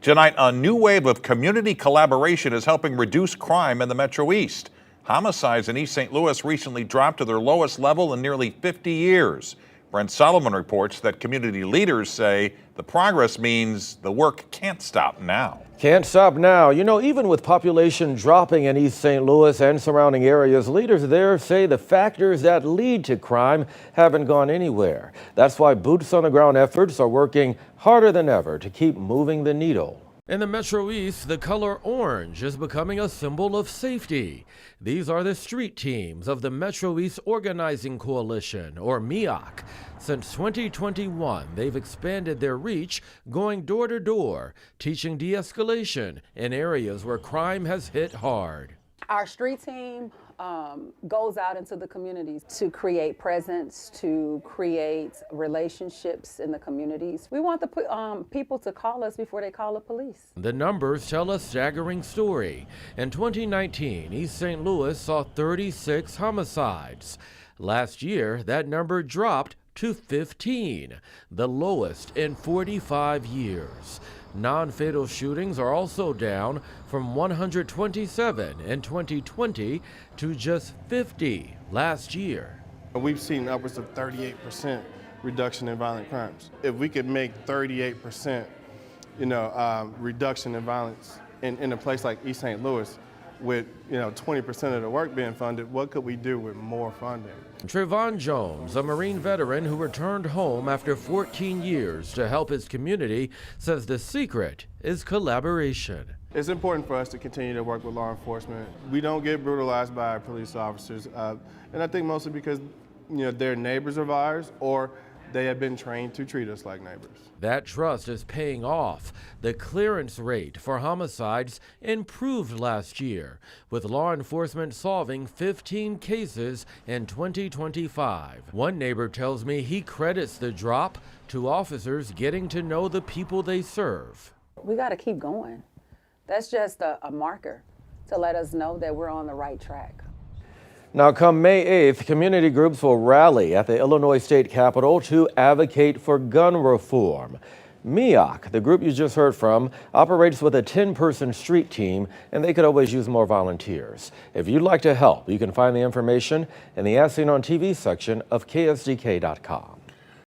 Tonight, a new wave of community collaboration is helping reduce crime in the Metro East. Homicides in East St. Louis recently dropped to their lowest level in nearly 50 years. Brent Solomon reports that community leaders say the progress means the work can't stop now. Can't stop now. You know, even with population dropping in East St. Louis and surrounding areas, leaders there say the factors that lead to crime haven't gone anywhere. That's why boots on the ground efforts are working harder than ever to keep moving the needle. In the Metro East, the color orange is becoming a symbol of safety. These are the street teams of the Metro East Organizing Coalition, or MEOC. Since 2021, they've expanded their reach, going door to door, teaching de-escalation in areas where crime has hit hard. Our street team goes out into the communities to create presence, to create relationships in the communities. We want the people to call us before they call the police. The numbers tell a staggering story. In 2019, East St. Louis saw 36 homicides. Last year, that number dropped to 15, the lowest in 45 years. Non-fatal shootings are also down from 127 in 2020 to just 50 last year. We've seen upwards of 38% reduction in violent crimes. If we could make 38%, reduction in violence in a place like East St. Louis, with 20% of the work being funded, what could we do with more funding? Trayvon Jones, a Marine veteran who returned home after 14 years to help his community, says the secret is collaboration. It's important for us to continue to work with law enforcement. We don't get brutalized by our police officers, and I think mostly because they're neighbors of ours, or they have been trained to treat us like neighbors. That trust is paying off. The clearance rate for homicides improved last year, with law enforcement solving 15 cases in 2025. One neighbor tells me he credits the drop to officers getting to know the people they serve. We got to keep going. That's just a marker to let us know that we're on the right track. Now, come May 8th, community groups will rally at the Illinois State Capitol to advocate for gun reform. MEOC, the group you just heard from, operates with a 10-person street team, and they could always use more volunteers. If you'd like to help, you can find the information in the As Seen on TV section of KSDK.com.